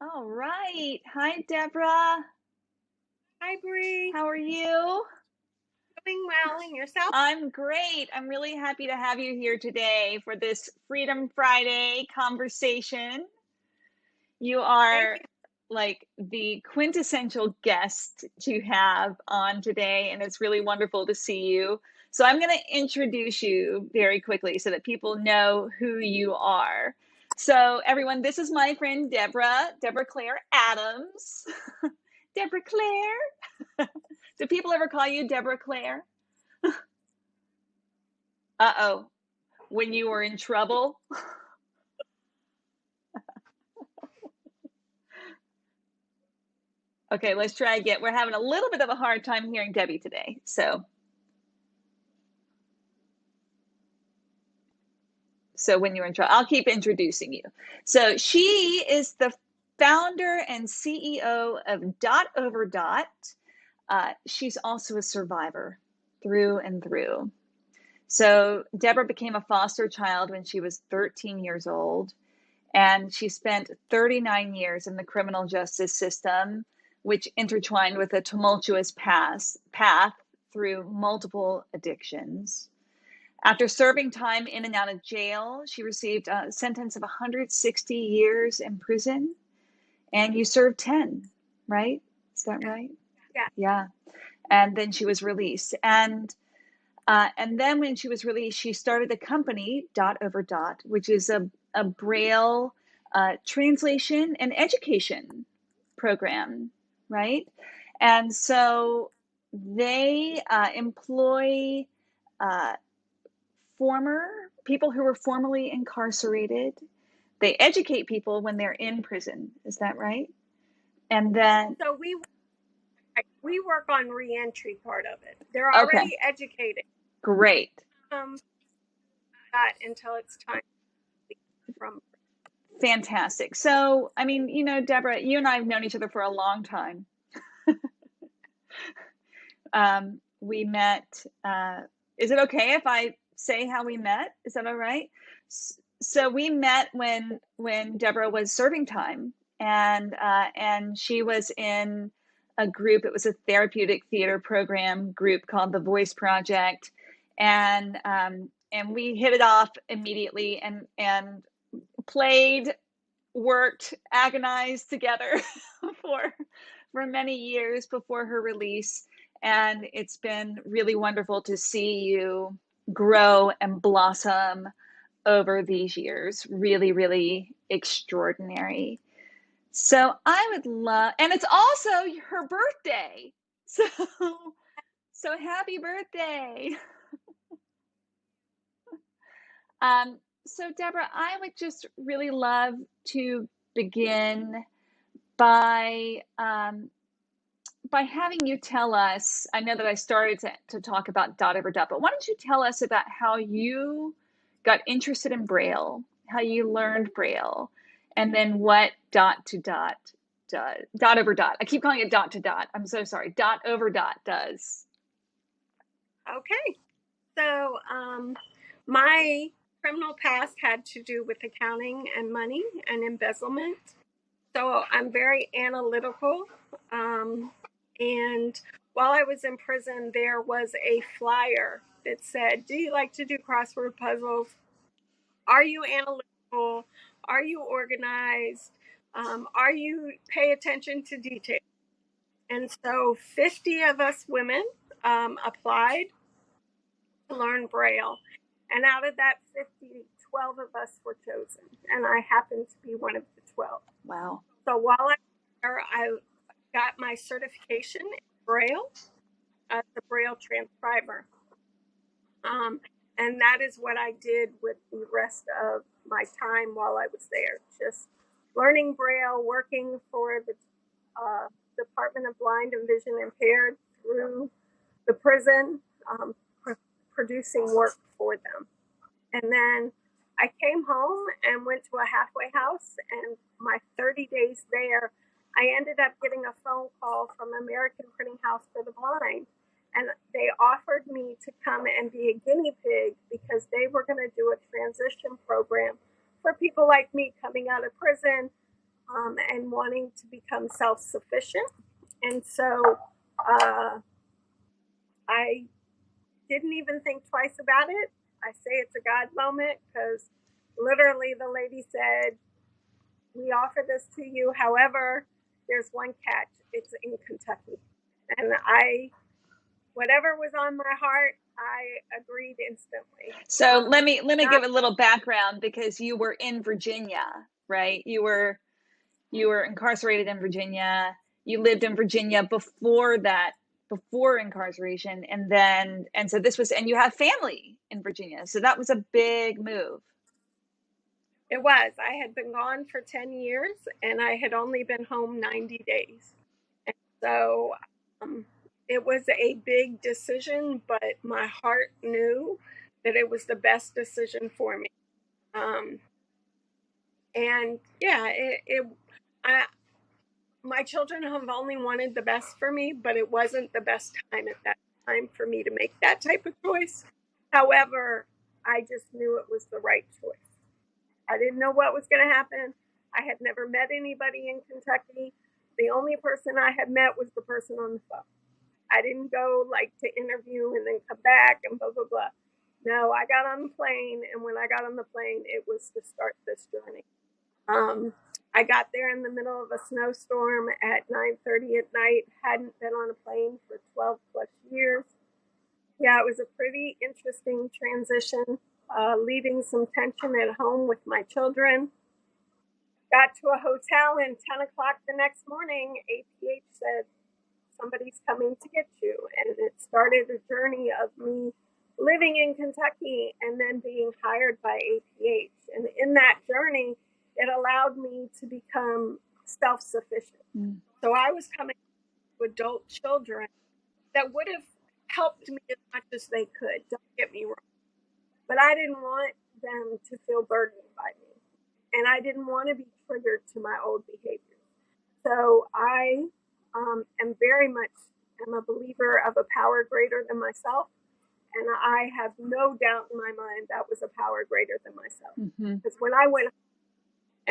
All right. Hi, Deborah. Hi, Bree. How are you? Doing well, and yourself? I'm great. I'm really happy to have you here today for this Freedom Friday conversation. You Thank are you. like the quintessential guest to have on today, and it's really wonderful to see you. So, I'm going to introduce you very quickly so that people know who you are. So, everyone, this is my friend Deborah Clare Adams. Deborah Clare. Do people ever call you Deborah Clare? Uh-oh, when you were in trouble? Okay, let's try again. We're having a little bit of a hard time hearing Debbie today. So when you were in trouble, I'll keep introducing you. So she is the founder and CEO of Dot Over Dot. She's also a survivor through and through. So Deborah became a foster child when she was 13 years old, and she spent 39 years in the criminal justice system, which intertwined with a tumultuous path through multiple addictions. After serving time in and out of jail, she received a sentence of 160 years in prison, and you served 10, right? Is that right? Yeah. Yeah. And then she was released. And then when she was released, she started a company, Dot Over Dot, which is a Braille translation and education program, right? And so they employ uh, former people who were formerly incarcerated. They educate people when they're in prison. Is that right? And then, So we work on reentry part of it. They're okay, already educated great. that until it's time from. Fantastic. So, I mean, Deborah, you and I have known each other for a long time. We met. Is it okay if I say how we met? Is that all right? So we met when Deborah was serving time, and she was in a group. It was a therapeutic theater program group called the Voice Project, and we hit it off immediately, and played, worked, agonized together for for many years before her release. And it's been really wonderful to see you grow and blossom over these years. Really, really extraordinary. So I would love, and it's also her birthday. So so happy birthday. So Deborah, I would just really love to begin by by having you tell us. I know that I started to talk about Dot Over Dot, but why don't you tell us about how you got interested in Braille, how you learned Braille, and then what Dot to Dot does, Dot Over Dot. I keep calling it Dot to Dot. I'm so sorry. Dot Over Dot does. Okay. So my criminal past had to do with accounting and money and embezzlement. So I'm very analytical. And while I was in prison, there was a flyer that said, "Do you like to do crossword puzzles? Are you analytical? Are you organized? Are you pay attention to detail?" And so 50 of us women applied to learn Braille. And out of that 50, 12 of us were chosen. And I happened to be one of the 12. Wow. So while I was there, I got my certification in Braille, the Braille transcriber. And that is what I did with the rest of my time while I was there. Just learning Braille, working for the Department of Blind and Vision Impaired through the prison, producing work for them. And then I came home and went to a halfway house, and my 30 days there, I ended up getting a phone call from American Printing House for the Blind. And they offered me to come and be a guinea pig because they were going to do a transition program for people like me coming out of prison, and wanting to become self-sufficient. And so I didn't even think twice about it. I say it's a God moment because literally the lady said, we offer this to you. However, there's one catch. It's in Kentucky. And whatever was on my heart, I agreed instantly. So let me give a little background, because you were in Virginia, right? You were incarcerated in Virginia. You lived in Virginia before that, before incarceration, and so this was, and you have family in Virginia, so that was a big move. It was. I had been gone for 10 years and I had only been home 90 days. And so it was a big decision, but my heart knew that it was the best decision for me. And yeah, my children have only wanted the best for me, but it wasn't the best time at that time for me to make that type of choice. However, I just knew it was the right choice. I didn't know what was going to happen. I had never met anybody in Kentucky. The only person I had met was the person on the phone. I didn't go like to interview and then come back and blah, blah, blah. No, I got on the plane, and when I got on the plane, it was to start this journey. I got there in the middle of a snowstorm at 9:30 at night, hadn't been on a plane for 12 plus years. Yeah, it was a pretty interesting transition, leaving some tension at home with my children. Got to a hotel, and 10 o'clock the next morning, APH said, somebody's coming to get you. And it started a journey of me living in Kentucky and then being hired by APH. And in that journey, it allowed me to become self-sufficient. So I was coming to adult children that would have helped me as much as they could, don't get me wrong. But I didn't want them to feel burdened by me. And I didn't want to be triggered to my old behaviors. So I am very much a believer of a power greater than myself. And I have no doubt in my mind that was a power greater than myself. Because when I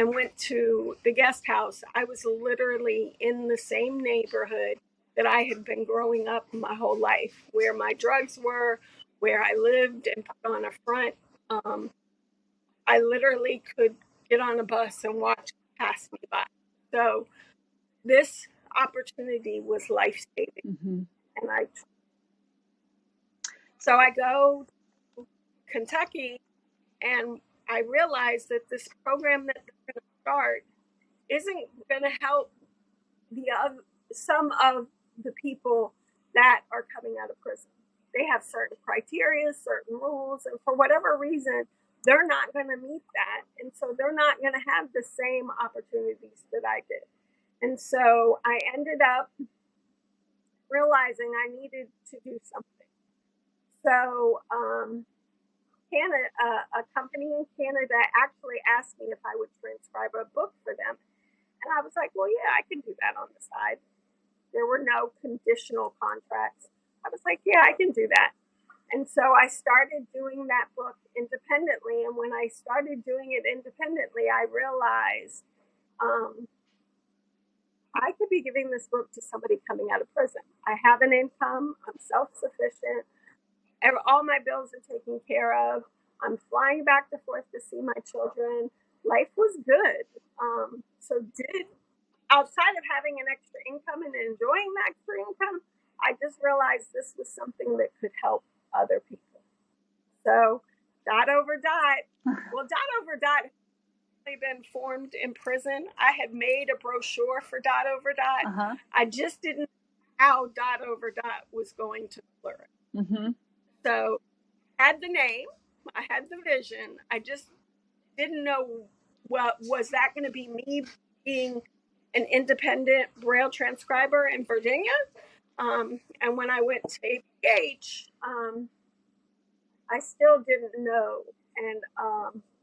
went to the guest house, I was literally in the same neighborhood that I had been growing up my whole life, where my drugs were, where I lived and put on a front. I literally could get on a bus and watch pass me by. So this opportunity was life-saving. And so I go to Kentucky, and I realized that this program that they're going to start isn't going to help some of the people that are coming out of prison. They have certain criteria, certain rules, and for whatever reason, they're not going to meet that. And so they're not going to have the same opportunities that I did. And so I ended up realizing I needed to do something. So Canada, a company in Canada actually asked me if I would transcribe a book for them. And I was like, well, yeah, I can do that on the side. There were no conditional contracts. I was like, yeah, I can do that. And so I started doing that book independently. And when I started doing it independently, I realized I could be giving this book to somebody coming out of prison. I have an income. I'm self-sufficient. All my bills are taken care of. I'm flying back and forth to see my children. Life was good. Outside of having an extra income and enjoying the extra income, I just realized this was something that could help other people. So Dot Over Dot. Well, Dot Over Dot had been formed in prison. I had made a brochure for Dot Over Dot. I just didn't know how Dot Over Dot was going to flourish. So I had the name, I had the vision. I just didn't know, well, was that going to be me being an independent Braille transcriber in Virginia? And when I went to APH, I still didn't know. And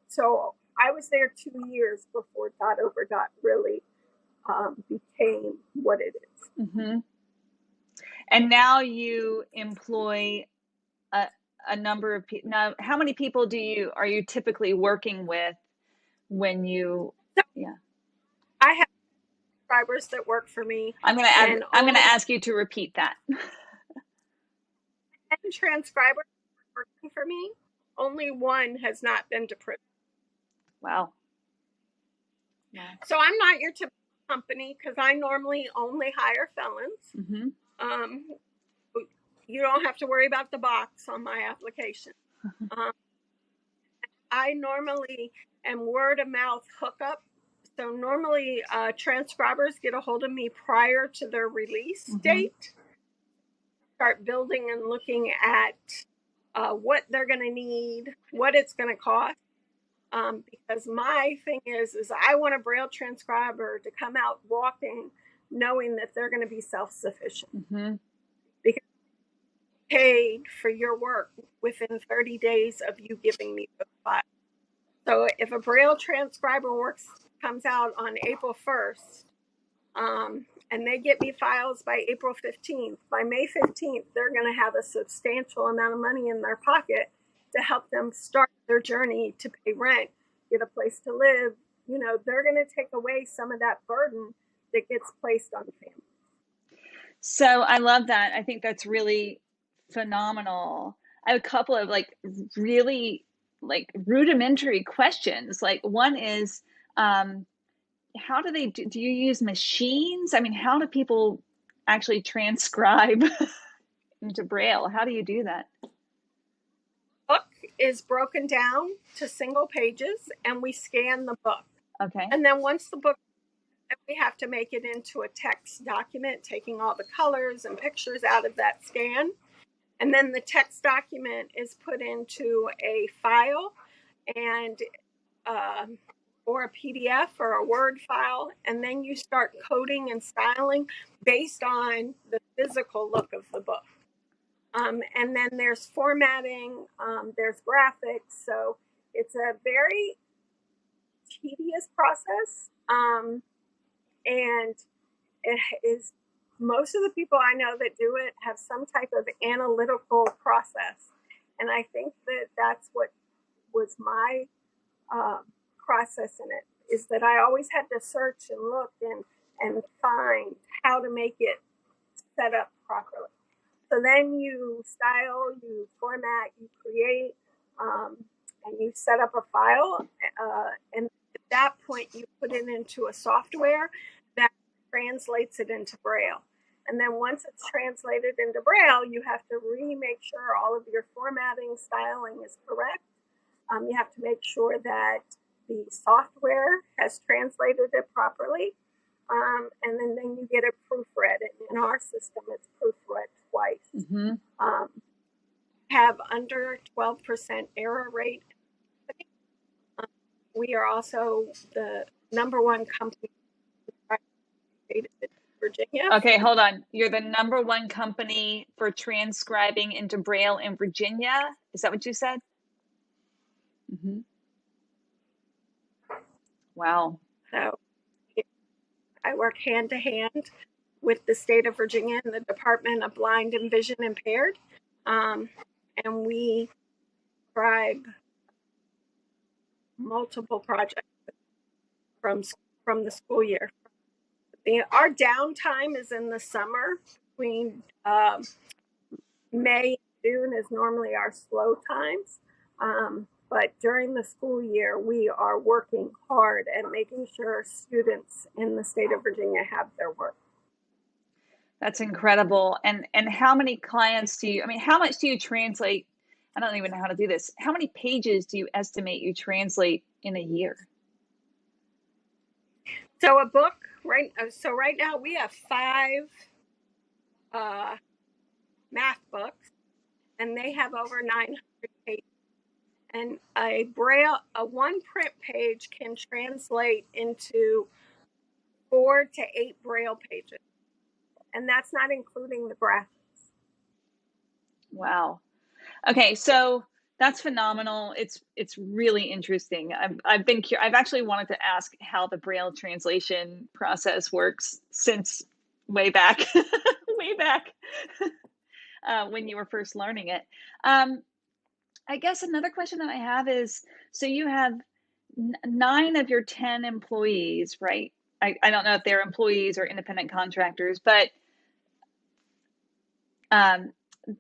so I was there 2 years before Dot Over Dot really became what it is. And now you employ a number of people. Now, how many people are you typically working with when you, I have transcribers that work for me. I'm gonna ask you to repeat that. 10 transcribers working for me, only one has not been to prison. Wow. So I'm not your typical company because I normally only hire felons. Mm-hmm. You don't have to worry about the box on my application. I normally am word of mouth hookup. So normally transcribers get a hold of me prior to their release date. Start building and looking at what they're going to need, what it's going to cost. Because my thing is I want a Braille transcriber to come out walking knowing that they're going to be self-sufficient. Because paid for your work within 30 days of you giving me the file. So if a Braille transcriber comes out on April 1st, and they get me files by April 15th, by May 15th, they're going to have a substantial amount of money in their pocket to help them start their journey to pay rent, get a place to live. You know, they're going to take away some of that burden that gets placed on the family. So I love that. I think that's really phenomenal. I have a couple of really rudimentary questions. Like one is, how do they do you use machines? I mean, how do people actually transcribe into Braille? How do you do that? Book is broken down to single pages and we scan the book. Okay. And then once the book, we have to make it into a text document, taking all the colors and pictures out of that scan. And then the text document is put into a file and or a PDF or a Word file, and then you start coding and styling based on the physical look of the book. And then there's formatting, there's graphics, so it's a very tedious process, and it is, most of the people I know that do it have some type of analytical process, and I think that that's what was my process in it, is that I always had to search and look and find how to make it set up properly. So then you style, you format, you create, and you set up a file. And at that point, you put it into a software that translates it into Braille. And then once it's translated into Braille, you have to make sure all of your formatting, styling is correct. You have to make sure that the software has translated it properly. And then you get it proofread. And in our system, it's proofread twice. Have under 12% error rate. We are also the #1 company in Virginia. Okay, hold on. You're the #1 company for transcribing into Braille in Virginia. Is that what you said? Wow. So I work hand to hand with the state of Virginia and the Department of Blind and Vision Impaired. And we describe multiple projects from the school year. Our downtime is in the summer. Between May and June is normally our slow times. But during the school year, we are working hard at making sure students in the state of Virginia have their work. That's incredible. And how many clients do you, I mean, how much do you translate? I don't even know how to do this. How many pages do you estimate you translate in a year? So a book, right now we have 5 math books, and they have over 900 pages. And a one print page can translate into 4 to 8 Braille pages. And that's not including the graphics. Wow. Okay, so that's phenomenal. It's really interesting. I've actually wanted to ask how the Braille translation process works since way back, when you were first learning it. I guess another question that I have is, so you have 9 of your 10 employees, right? I don't know if they're employees or independent contractors, but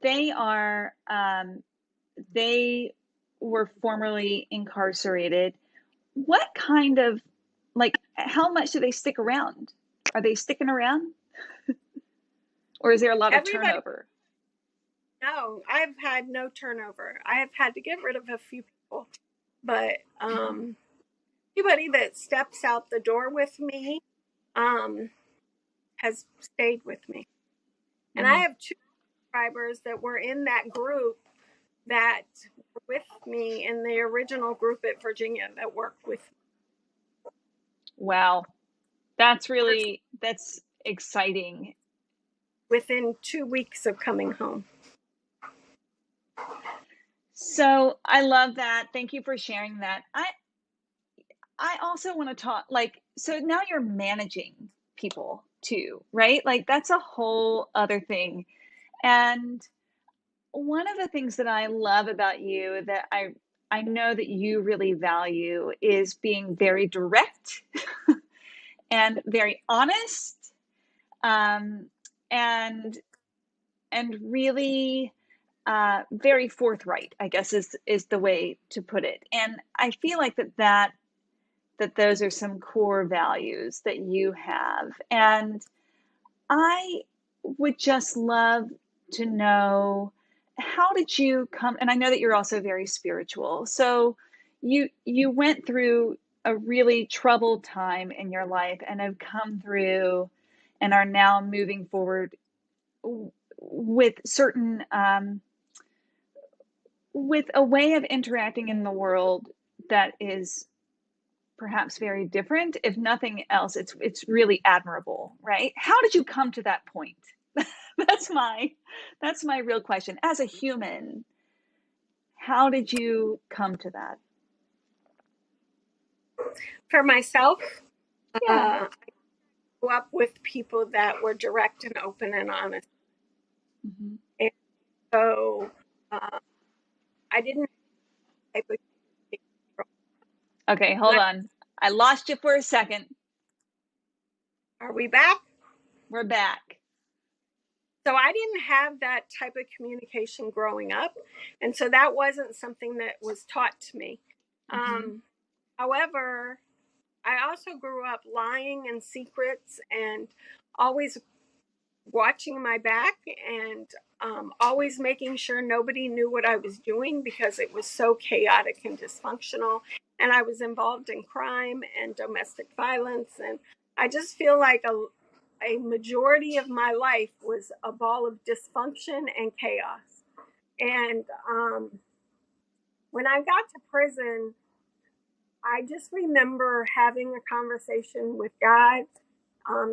they are they were formerly incarcerated. What kind of, like, how much do they stick around? Are they sticking around, or is there a lot of Everybody, turnover? no, I've had no turnover. I have had to get rid of a few people, but anybody that steps out the door with me has stayed with me. And I have 2 subscribers that were in that group that were with me in the original group at Virginia that worked with me. Wow, that's exciting. Within 2 weeks of coming home. So I love that. Thank you for sharing that. I also want to talk, like, so now you're managing people too, right? Like, that's a whole other thing. And one of the things that I love about you that I know that you really value is being very direct and very honest, um, and really very forthright, I guess is the way to put it. And I feel like that those are some core values that you have. And I would just love to know, how did you come, and I know that you're also very spiritual. So you went through a really troubled time in your life and have come through and are now moving forward with certain with a way of interacting in the world that is perhaps very different. If nothing else, it's really admirable, right? How did you come to that point? that's my that's my real question. As a human, how did you come to that? For myself, Yeah. I grew up with people that were direct and open and honest. Mm-hmm. And so I didn't type of Okay, and hold on. I lost you for a second. are we back? We're back. So I didn't have that type of communication growing up. And so that wasn't something that was taught to me. Mm-hmm. However, I also grew up lying in secrets and always watching my back and always making sure nobody knew what I was doing because it was so chaotic and dysfunctional. And I was involved in crime and domestic violence. And I just feel like a majority of my life was a ball of dysfunction and chaos. And when I got to prison, I just remember having a conversation with God,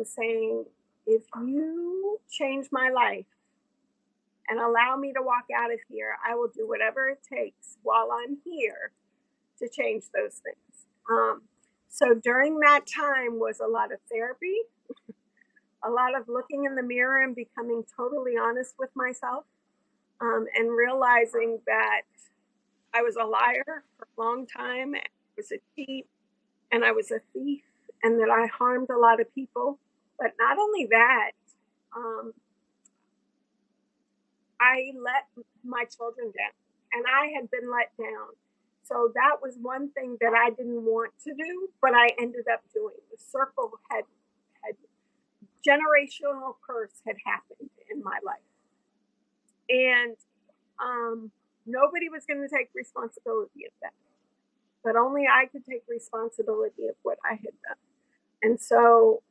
saying, if you change my life and allow me to walk out of here, I will do whatever it takes while I'm here to change those things. So during that time was a lot of therapy, a lot of looking in the mirror and becoming totally honest with myself, and realizing that I was a liar for a long time, and I was a cheat, and I was a thief, and that I harmed a lot of people. But not only that, I let my children down, and I had been let down. So that was one thing that I didn't want to do, but I ended up doing. The circle had generational curse had happened in my life, and nobody was going to take responsibility of that, but only I could take responsibility of what I had done. And so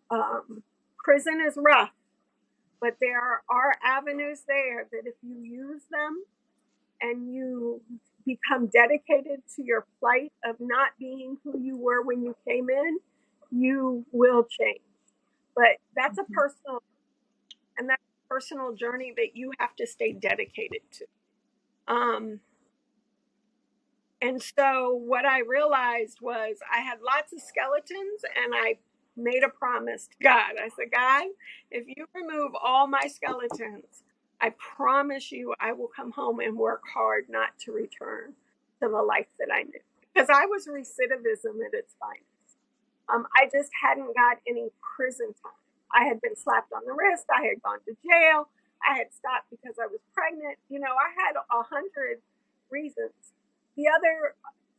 prison is rough, but there are avenues there that if you use them and you become dedicated to your plight of not being who you were when you came in, you will change. But that's a personal, and that's a personal journey that you have to stay dedicated to. And so what I realized was I had lots of skeletons, and I made a promise to God. I said, God, if you remove all my skeletons, I promise you I will come home and work hard not to return to the life that I knew. Because I was recidivism at its finest. I just hadn't got any prison time. I had been slapped on the wrist. I had gone to jail. I had stopped because I was pregnant. I had 100 reasons. The other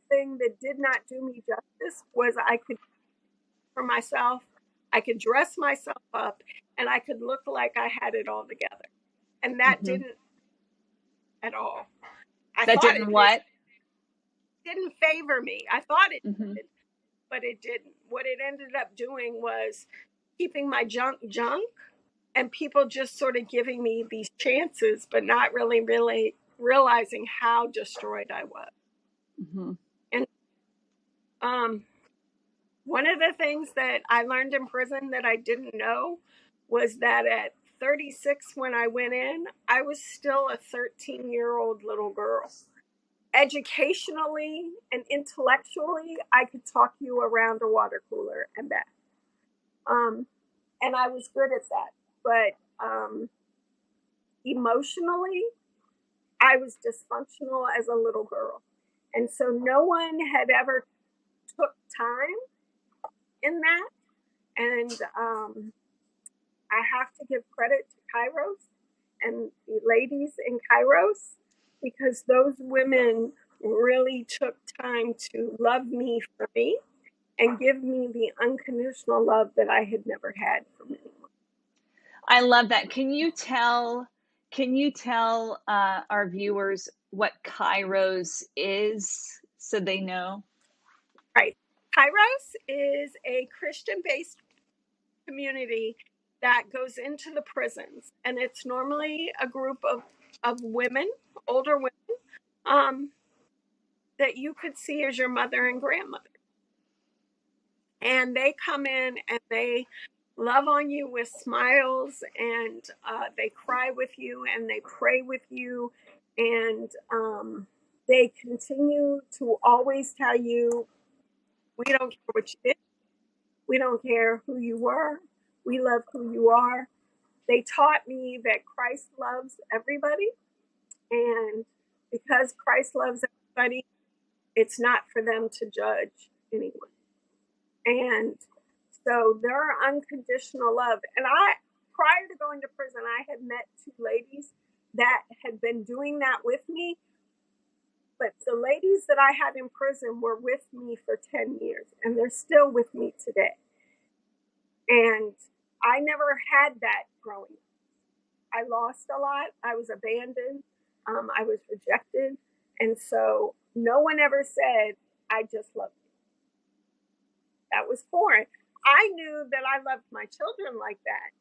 thing that did not do me justice was I could, for myself, I could dress myself up and I could look like I had it all together. And that didn't at all. I That thought didn't what? didn't favor me. I thought it did, but it didn't. What it ended up doing was keeping my junk, and people just sort of giving me these chances, but not really realizing how destroyed I was. And one of the things that I learned in prison that I didn't know was that at 36, when I went in, I was still a 13-year-old little girl. Educationally and intellectually, I could talk you around a water cooler and back. And I was good at that. But emotionally, I was dysfunctional as a little girl. And so no one had ever took time in that. And I have to give credit to Kairos and the ladies in Kairos, because those women really took time to love me for me and give me the unconditional love that I had never had from anyone. I love that. Can you tell our viewers what Kairos is so they know? Right. Kairos is a Christian-based community that goes into the prisons, and it's normally a group of women, older women, that you could see as your mother and grandmother. And they come in and they love on you with smiles, and they cry with you and they pray with you, and they continue to always tell you, we don't care what you did, we don't care who you were, we love who you are. They taught me that Christ loves everybody, and because Christ loves everybody, it's not for them to judge anyone. And so their unconditional love. And prior to going to prison, I had met two ladies that had been doing that with me. But the ladies that I had in prison were with me for 10 years, and they're still with me today. And I never had that growing up. I lost a lot. I was abandoned. I was rejected. And so no one ever said, I just love you. That was foreign. I knew that I loved my children like that,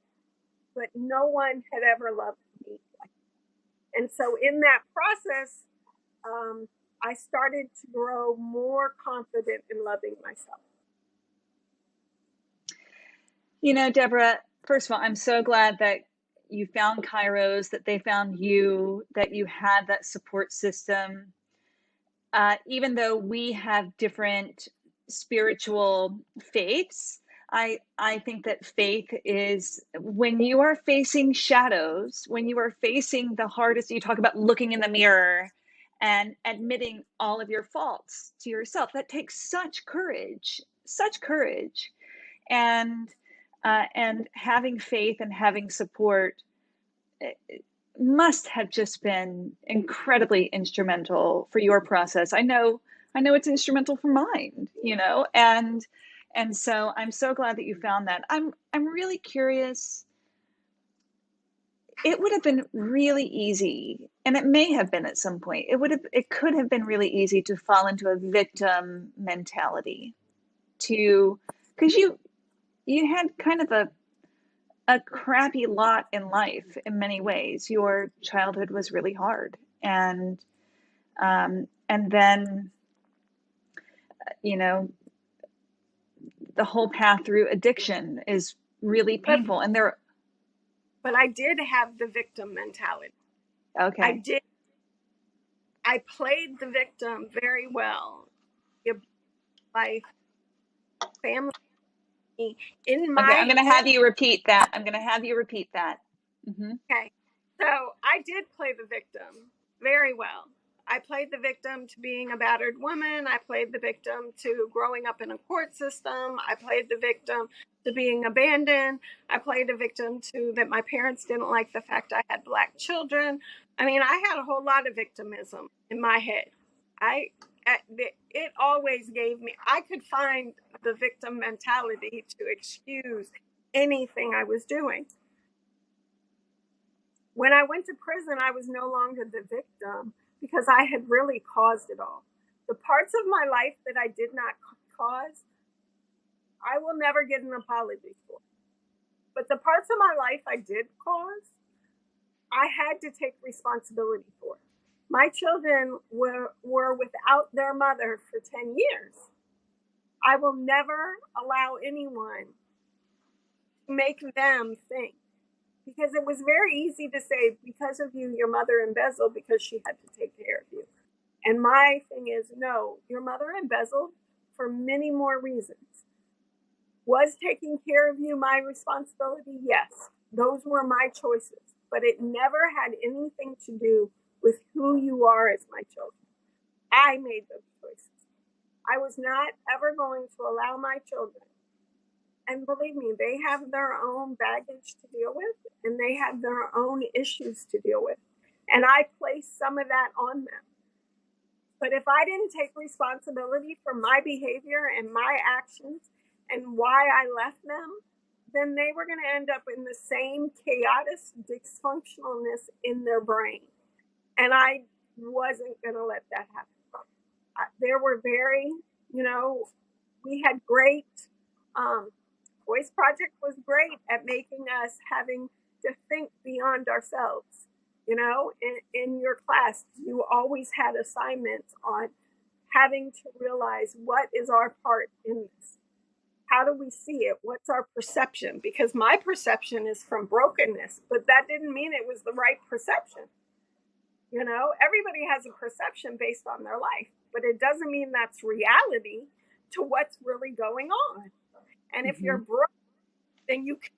but no one had ever loved me like that. And so in that process, I started to grow more confident in loving myself. Deborah, first of all, I'm so glad that you found Kairos, that they found you, that you had that support system. Even though we have different spiritual faiths, I think that faith is when you are facing shadows, when you are facing the hardest, you talk about looking in the mirror and admitting all of your faults to yourself. That takes such courage, and having faith and having support must have just been incredibly instrumental for your process. I know it's instrumental for mine, and so I'm so glad that you found that. I'm really curious. It would have been really easy, and it may have been at some point. It could have been really easy to fall into a victim mentality, because you had kind of a crappy lot in life in many ways. Your childhood was really hard, and then the whole path through addiction is really painful. But I did have the victim mentality. Okay. I played the victim very well. Life, family. In my okay, I'm going to have you repeat that. Mm-hmm. Okay. So I did play the victim very well. I played the victim to being a battered woman. I played the victim to growing up in a court system. I played the victim to being abandoned. I played a victim to that my parents didn't like the fact I had Black children. I mean, I had a whole lot of victimism in my head. It always gave me, I could find the victim mentality to excuse anything I was doing. When I went to prison, I was no longer the victim because I had really caused it all. The parts of my life that I did not cause, I will never get an apology for. But the parts of my life I did cause, I had to take responsibility for. My children were without their mother for 10 years. I will never allow anyone to make them think. Because it was very easy to say, because of you, your mother embezzled because she had to take care of you. And my thing is, no, your mother embezzled for many more reasons. Was taking care of you my responsibility? Yes, those were my choices. But it never had anything to do with who you are as my children. I made those choices. I was not ever going to allow my children, and believe me, they have their own baggage to deal with, and they have their own issues to deal with. And I placed some of that on them. But if I didn't take responsibility for my behavior and my actions and why I left them, then they were going to end up in the same chaotic dysfunctionalness in their brain. And I wasn't going to let that happen. There were very, we had great, Voice Project was great at making us having to think beyond ourselves. In your class, you always had assignments on having to realize what is our part in this. How do we see it? What's our perception? Because my perception is from brokenness, but that didn't mean it was the right perception. Everybody has a perception based on their life, but it doesn't mean that's reality to what's really going on. And if you're broken, then you can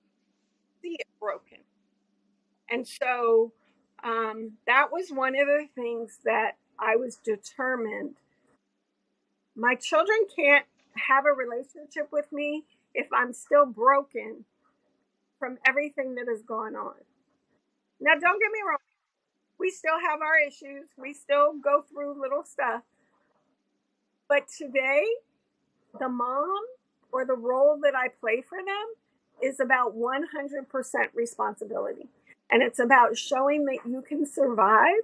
see it broken. And so that was one of the things that I was determined. My children can't have a relationship with me if I'm still broken from everything that has gone on. Now, don't get me wrong. We still have our issues. We still go through little stuff. But today, the mom or the role that I play for them is about 100% responsibility. And it's about showing that you can survive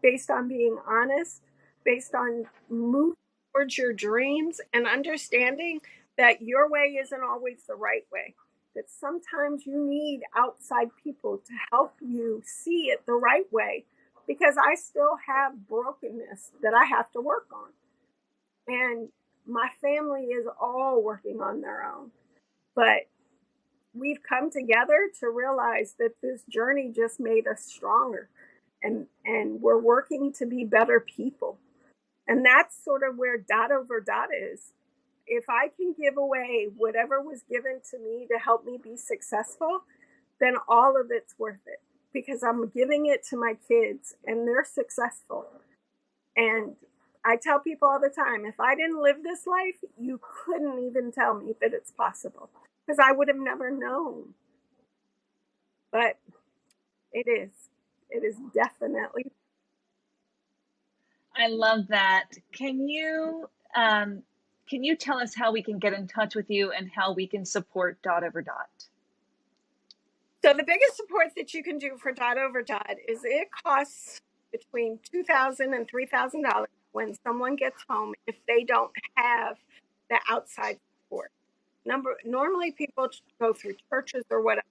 based on being honest, based on moving towards your dreams and understanding that your way isn't always the right way. That sometimes you need outside people to help you see it the right way, because I still have brokenness that I have to work on. And my family is all working on their own. But we've come together to realize that this journey just made us stronger. And we're working to be better people. And that's sort of where dot over dot is. If I can give away whatever was given to me to help me be successful, then all of it's worth it, because I'm giving it to my kids and they're successful. And I tell people all the time, if I didn't live this life, you couldn't even tell me that it's possible, because I would have never known. But it is. It is definitely. I love that. Can you tell us how we can get in touch with you and how we can support Dot Over Dot? So the biggest support that you can do for Dot Over Dot is it costs between $2,000 and $3,000 when someone gets home if they don't have the outside support. Normally people go through churches or whatever,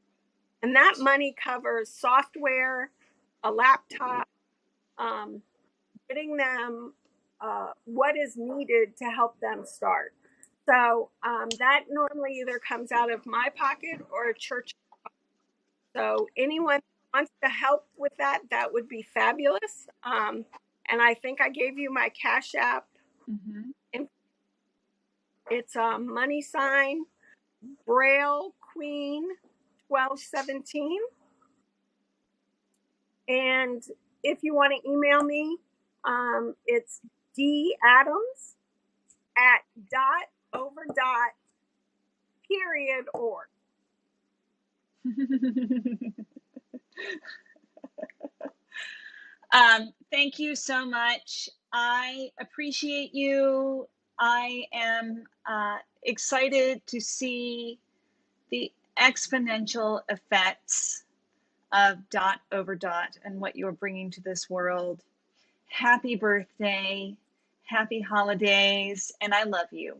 and that money covers software, a laptop, getting them what is needed to help them start. So that normally either comes out of my pocket or a church. So anyone who wants to help with that, that would be fabulous. And I think I gave you my Cash App. It's a money sign, Braille Queen 1217. And if you want to email me, It's D Adams at dot over dot period org. Thank you so much. I appreciate you. I am excited to see the exponential effects of dot over dot and what you're bringing to this world. Happy birthday, happy holidays, and I love you.